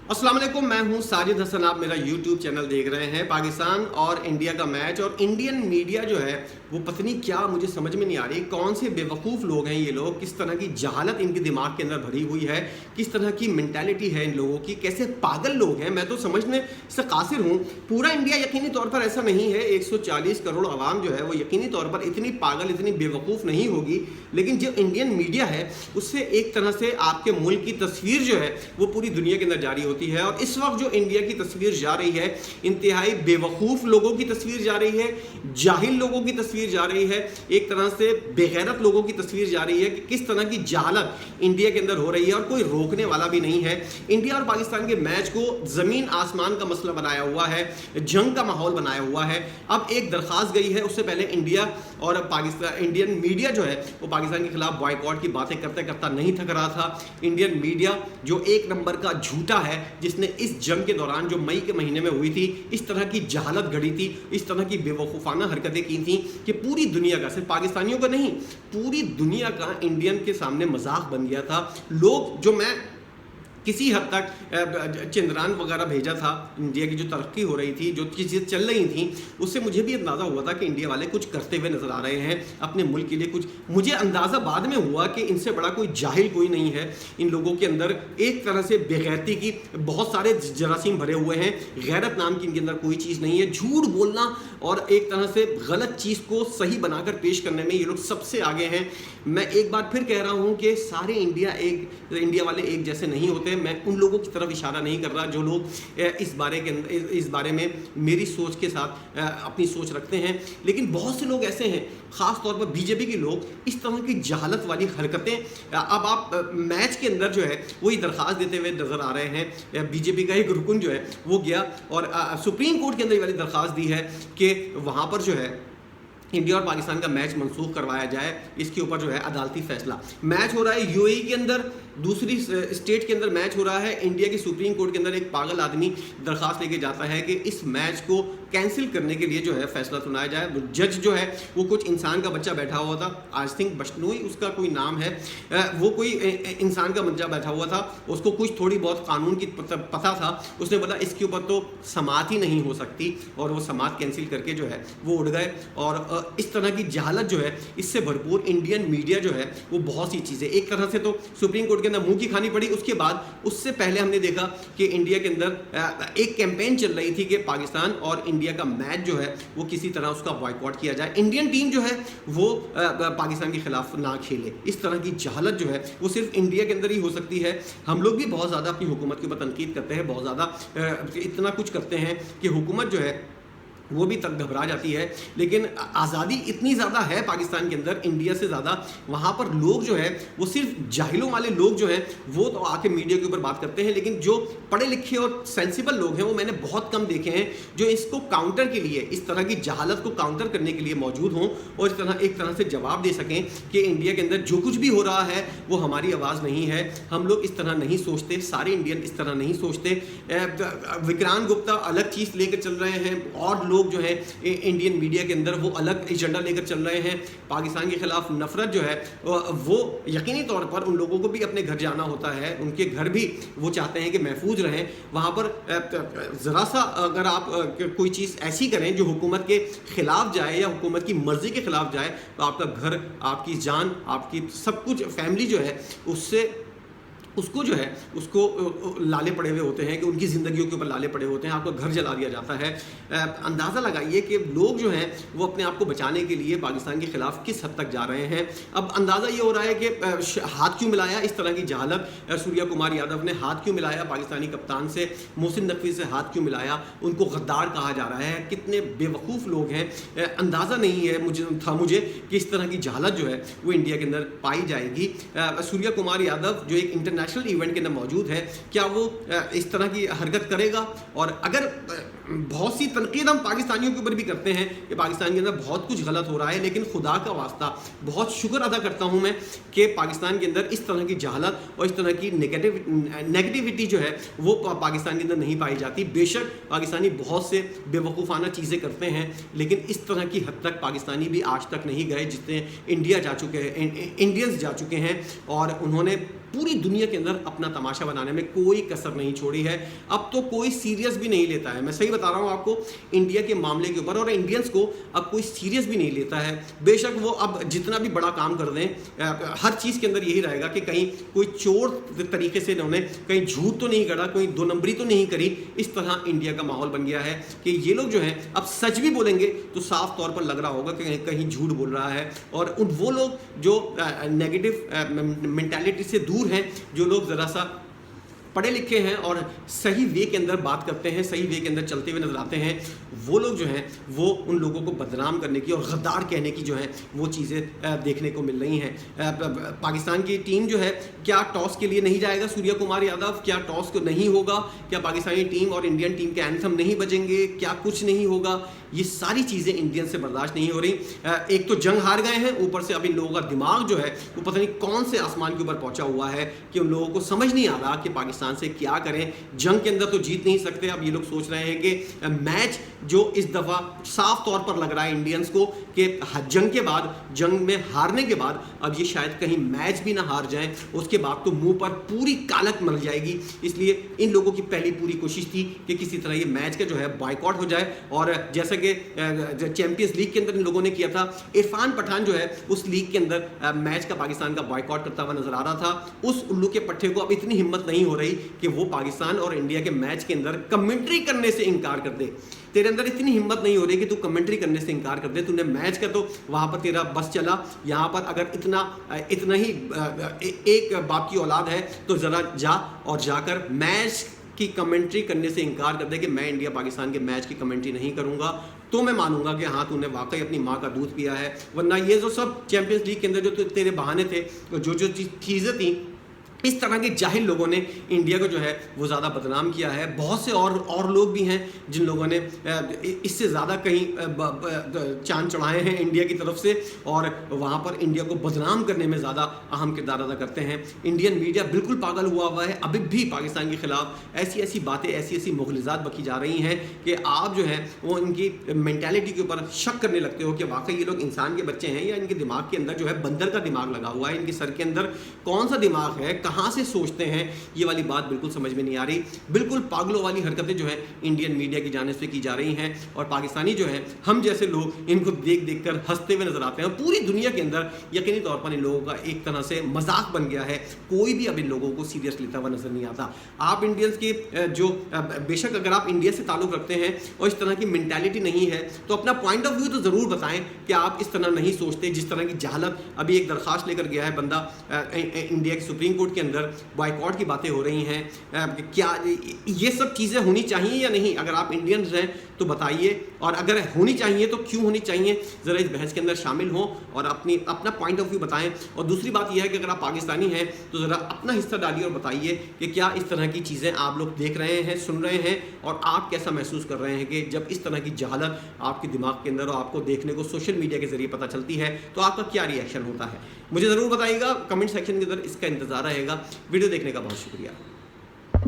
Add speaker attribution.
Speaker 1: अस्सलाम वालेकुम, मैं हूं साजिद हसन। आप मेरा YouTube चैनल देख रहे हैं। पाकिस्तान और इंडिया का मैच, और इंडियन मीडिया जो है वो पत्नी क्या, मुझे समझ में नहीं आ रही कौन से बेवकूफ़ लोग हैं ये लोग, किस तरह की जहालत इनके दिमाग के अंदर भरी हुई है, किस तरह की मेंटालिटी है इन लोगों की, कैसे पागल लोग हैं। मैं तो समझने से कासिर हूँ। पूरा इंडिया यकीनी तौर पर ऐसा नहीं है, 140 करोड़ आवाम जो है वो यकीनी तौर पर इतनी पागल, इतनी बेवकूफ़ नहीं होगी, लेकिन जो इंडियन मीडिया है उससे एक तरह से आपके मुल्क की तस्वीर जो है वो पूरी दुनिया के अंदर जारी होती है। और इस वक्त जो इंडिया की तस्वीर जा रही है, इंतहाई बेवकूफ़ लोगों की तस्वीर जा रही है, जाहिल लोगों की तस्वीर जा रही है, एक तरह से बेगैरत लोगों की तस्वीर जा रही है कि किस तरह की जहालत इंडिया के अंदर हो रही है, और कोई रोकने वाला भी नहीं है। इंडिया और पाकिस्तान के मैच को ज़मीन आसमान का मसला बनाया हुआ है, जंग का माहौल बनाया हुआ है। अब एक दरख्वास्त गई है, उससे पहले इंडिया और पाकिस्तान, इंडियन मीडिया जो है वो पाकिस्तान के खिलाफ बॉयकॉट की बातें करते करता नहीं थक रहा था। इंडियन मीडिया जो एक नंबर का झूठा है, जिसने इस जंग के दौरान जो मई के महीने में हुई थी, इस तरह की जहालत घड़ी थी, इस तरह की बेवकूफ़ाना हरकतें की थी कि पूरी दुनिया का, सिर्फ पाकिस्तानियों का नहीं, पूरी दुनिया का इंडियन के सामने मजाक बन गया था। लोग जो, मैं किसी हद तक चंद्रयान वगैरह भेजा था, इंडिया की जो तरक्की हो रही थी, जो चीज़ें चल रही थी, उससे मुझे भी अंदाज़ा हुआ था कि इंडिया वाले कुछ करते हुए नज़र आ रहे हैं अपने मुल्क के लिए कुछ। मुझे अंदाज़ा बाद में हुआ कि इनसे बड़ा कोई जाहिल कोई नहीं है। इन लोगों के अंदर एक तरह से बेगैरती की बहुत सारे जरासीम भरे हुए हैं। गैरत नाम की इनके अंदर कोई चीज़ नहीं है। झूठ बोलना और एक तरह से गलत चीज़ को सही बनाकर पेश करने में ये लोग सबसे आगे हैं। मैं एक बार फिर कह रहा हूँ कि सारे इंडिया वाले एक जैसे नहीं होते। मैं उन लोगों की तरफ इशारा नहीं कर रहा जो लोग इस बारे में मेरी सोच के साथ अपनी सोच रखते हैं, लेकिन बहुत से लोग ऐसे हैं, ख़ास तौर पर बीजेपी के लोग, इस तरह की जहालत वाली हरकतें। अब आप मैच के अंदर जो है वही दरख्वास्त देते हुए नज़र आ रहे हैं। बीजेपी का एक रुकन जो है वो गया और सुप्रीम कोर्ट के अंदर ये वाली दरख्वास्त दी है कि वहाँ पर जो है इंडिया और पाकिस्तान का मैच मनसूख करवाया जाए। इसके ऊपर जो है अदालती फैसला। मैच हो रहा है यूएई के अंदर, दूसरी स्टेट के अंदर मैच हो रहा है। इंडिया की सुप्रीम कोर्ट के अंदर एक पागल आदमी दरख्वास्त लेके जाता है कि इस मैच को कैंसिल करने के लिए जो है फैसला सुनाया जाए। जज जो है वो कुछ इंसान का बच्चा बैठा हुआ था, आई थिंक बशनोई उसका कोई नाम है, वो कोई इंसान का बच्चा बैठा हुआ था, उसको कुछ थोड़ी बहुत कानून की पता था। उसने बोला इसके ऊपर तो समाअत ही नहीं हो सकती, और वो समाअत कैंसिल करके जो है वो उड़ गए। और इस तरह की जहालत जो है, इससे भरपूर इंडियन मीडिया जो है वो बहुत सी चीज़ें, एक तरह से तो सुप्रीम कोर्ट के अंदर मुंह की खानी पड़ी। उसके बाद, उससे पहले हमने देखा कि इंडिया के अंदर एक कैंपेन चल रही थी कि पाकिस्तान और इंडिया का मैच जो है वो किसी तरह उसका बॉयकॉट किया जाए, इंडियन टीम जो है वो पाकिस्तान के खिलाफ ना खेले। इस तरह की जहालत जो है वो सिर्फ इंडिया के अंदर ही हो सकती है। हम लोग भी बहुत ज़्यादा अपनी हुकूमत के ऊपर तनकीद करते हैं, बहुत ज़्यादा इतना कुछ करते हैं कि हुकूमत जो है वो भी तक घबरा जाती है। लेकिन आज़ादी इतनी ज़्यादा है पाकिस्तान के अंदर, इंडिया से ज़्यादा। वहाँ पर लोग जो है वो सिर्फ जाहिलों वाले लोग जो हैं वो तो आके मीडिया के ऊपर बात करते हैं, लेकिन जो पढ़े लिखे और सेंसिबल लोग हैं वो मैंने बहुत कम देखे हैं जो इसको काउंटर के लिए, इस तरह की जहालत को काउंटर करने के लिए मौजूद हों और इस तरह एक तरह से जवाब दे सकें कि इंडिया के अंदर जो कुछ भी हो रहा है वो हमारी आवाज़ नहीं है, हम लोग इस तरह नहीं सोचते, सारे इंडियन इस तरह नहीं सोचते। विक्रांत गुप्ता अलग चीज़ लेकर चल रहे हैं, और लोग जो है इंडियन मीडिया के अंदर वो अलग एजेंडा लेकर चल रहे हैं। पाकिस्तान के खिलाफ नफरत जो है वो यकीनी तौर पर उन लोगों को भी अपने घर जाना होता है, उनके घर भी वो चाहते हैं कि महफूज रहें। वहाँ पर ज़रा सा अगर आप कोई चीज़ ऐसी करें जो हुकूमत के ख़िलाफ़ जाए या हुकूमत की मर्ज़ी के ख़िलाफ़ जाए, तो आपका घर, आपकी जान, आपकी सब कुछ, फैमिली जो है उसको जो है उसको लाले पड़े हुए होते हैं, कि उनकी ज़िंदगियों के ऊपर लाले पड़े होते हैं, आपका घर जला दिया जाता है। अंदाज़ा लगाइए कि लोग जो हैं वो अपने आप को बचाने के लिए पाकिस्तान के ख़िलाफ़ किस हद तक जा रहे हैं। अब अंदाज़ा ये हो रहा है कि हाथ क्यों मिलाया, इस तरह की जहालत। सूर्या कुमार यादव ने हाथ क्यों मिलाया पाकिस्तानी कप्तान से, मोहसिन नकवी से हाथ क्यों मिलाया, उनको गद्दार कहा जा रहा है। कितने बेवकूफ़ लोग हैं, अंदाज़ा नहीं है मुझे कि इस तरह की जहालत जो है वो इंडिया के अंदर पाई जाएगी। सूर्या कुमार यादव जो एक इंटरनेशनल इवेंट के अंदर मौजूद है, क्या वो इस तरह की हरकत करेगा? और अगर बहुत सी तनकीद हम पाकिस्तानियों के ऊपर भी करते हैं कि पाकिस्तान के अंदर बहुत कुछ गलत हो रहा है, लेकिन खुदा का वास्ता बहुत शुक्र अदा करता हूं मैं कि पाकिस्तान के अंदर इस तरह की जहालत और इस तरह की नेगेटिविटी जो है वो पाकिस्तान के अंदर नहीं पाई जाती। बेशक पाकिस्तानी बहुत से बेवकूफ़ाना चीज़ें करते हैं, लेकिन इस तरह की हद तक पाकिस्तानी भी आज तक नहीं गए जितने इंडिया जा चुके हैं, इंडियंस जा चुके हैं, और उन्होंने पूरी दुनिया के अंदर अपना तमाशा बनाने में कोई कसर नहीं छोड़ी है। अब तो कोई सीरियस भी नहीं लेता है, मैं सही बता रहा हूँ आपको, इंडिया के मामले के ऊपर, और इंडियंस को अब कोई सीरियस भी नहीं लेता है। बेशक वो अब जितना भी बड़ा काम कर दें, हर चीज़ के अंदर यही रहेगा कि कहीं कोई चोर तरीके से इन्होंने कहीं झूठ तो नहीं गढ़ा, कोई दो नंबरी तो नहीं करी। इस तरह इंडिया का माहौल बन गया है कि ये लोग जो हैं अब सच भी बोलेंगे तो साफ तौर पर लग रहा होगा कि कहीं झूठ बोल रहा है। और वो लोग जो नेगेटिव मेंटालिटी से दूर हैं, जो लोग ज़रा सा पढ़े लिखे हैं और सही वे के अंदर बात करते हैं, सही वे के अंदर चलते हुए नजर आते हैं, वो लोग जो हैं वो उन लोगों को बदनाम करने की और गद्दार कहने की जो है वो चीज़ें देखने को मिल रही हैं। पाकिस्तान की टीम जो है, क्या टॉस के लिए नहीं जाएगा सूर्य कुमार यादव? क्या टॉस को नहीं होगा? क्या पाकिस्तानी टीम और इंडियन टीम के एंथम नहीं बजेंगे? क्या कुछ नहीं होगा? ये सारी चीज़ें इंडियन से बर्दाश्त नहीं हो रही। एक तो जंग हार गए हैं, ऊपर से अब इन लोगों का दिमाग जो है वो पता नहीं कौन से आसमान के ऊपर पहुंचा हुआ है कि उन लोगों को समझ नहीं आ रहा कि पाकिस्तान से क्या करें। जंग के अंदर तो जीत नहीं सकते, अब ये लोग सोच रहे हैं कि मैच जो इस दफ़ा साफ तौर पर लग रहा है इंडियंस को कि जंग के बाद, जंग में हारने के बाद अब ये शायद कहीं मैच भी ना हार जाएं, उसके बाद तो मुंह पर पूरी कालक मर जाएगी। इसलिए इन लोगों की पहली पूरी कोशिश थी कि किसी तरह ये मैच का जो है बॉयकॉट हो जाए, और जैसा कि चैंपियंस लीग के अंदर इन लोगों ने किया था, इरफान पठान जो है उस लीग के अंदर मैच का पाकिस्तान का बॉयकॉट करता हुआ नजर आ रहा था। उस उल्लू के पट्टे को अब इतनी हिम्मत नहीं हो रही कि वो पाकिस्तान और इंडिया के मैच के अंदर कमेंट्री करने से इनकार कर दे। तेरे अंदर इतनी हिम्मत नहीं हो रही कि तू कमेंट्री करने से इनकार कर दे। तूने मैच का तो वहां पर तेरा बस चला, यहाँ पर अगर इतना ही एक बाप की औलाद है तो जरा जा और जाकर मैच की कमेंट्री करने से इनकार कर दे कि मैं इंडिया पाकिस्तान के मैच की कमेंट्री नहीं करूंगा, तो मैं मानूंगा कि हाँ तूने वाकई अपनी माँ का दूध पिया है। वरना ये जो सब चैंपियंस लीग के अंदर जो तेरे बहाने थे, जो चीज़ें थी, इस तरह के जाहिल लोगों ने इंडिया को जो है वो ज़्यादा बदनाम किया है। बहुत से और लोग भी हैं जिन लोगों ने इससे ज़्यादा कहीं चांद चढ़ाए हैं इंडिया की तरफ से, और वहाँ पर इंडिया को बदनाम करने में ज़्यादा अहम किरदार अदा करते हैं। इंडियन मीडिया बिल्कुल पागल हुआ है। अभी भी पाकिस्तान के ख़िलाफ़ ऐसी बातें, ऐसी मुग़लिज़ात बकी जा रही हैं कि आप जो है वो इनकी मेंटालिटी के ऊपर शक करने लगते हो कि वाकई ये लोग इंसान के बच्चे हैं या इनके दिमाग के अंदर जो है बंदर का दिमाग लगा हुआ है। इनके सर के अंदर कौन सा दिमाग है, कहाँ से सोचते हैं, ये वाली बात बिल्कुल समझ में नहीं आ रही। बिल्कुल पागलों वाली हरकतें जो है इंडियन मीडिया की जानिब से की जा रही हैं, और पाकिस्तानी जो है, हम जैसे लोग इनको देख कर हंसते हुए नजर आते हैं। पूरी दुनिया के अंदर यकीनी तौर पर इन लोगों का एक तरह से मजाक बन गया है। कोई भी अब इन लोगों को सीरियस लेता हुआ नजर नहीं आता। आप इंडियंस के जो बेशक अगर आप इंडिया से ताल्लुक़ रखते हैं और इस तरह की मेंटालिटी नहीं है तो अपना पॉइंट ऑफ व्यू तो ज़रूर बताएं कि आप इस तरह नहीं सोचते। जिस तरह की जहालत, अभी एक दरख्वास्त लेकर गया है बंदा इंडिया की सुप्रीम कोर्ट के अंदर, बॉयकॉट की बातें हो रही हैं। क्या ये सब चीज़ें होनी चाहिए या नहीं? अगर आप इंडियंस हैं तो बताइए, और अगर होनी चाहिए तो क्यों होनी चाहिए, ज़रा इस बहस के अंदर शामिल हों और अपना पॉइंट ऑफ व्यू बताएं। और दूसरी बात यह है कि अगर आप पाकिस्तानी हैं तो ज़रा अपना हिस्सा डालिए और बताइए कि क्या इस तरह की चीज़ें आप लोग देख रहे हैं, सुन रहे हैं, और आप कैसा महसूस कर रहे हैं कि जब इस तरह की जहालत आपके दिमाग के अंदर और आपको देखने को सोशल मीडिया के ज़रिए पता चलती है तो आपका क्या रिएक्शन होता है? मुझे ज़रूर बताइएगा, कमेंट सेक्शन के अंदर इसका इंतज़ार रहेगा। वीडियो देखने का बहुत शुक्रिया।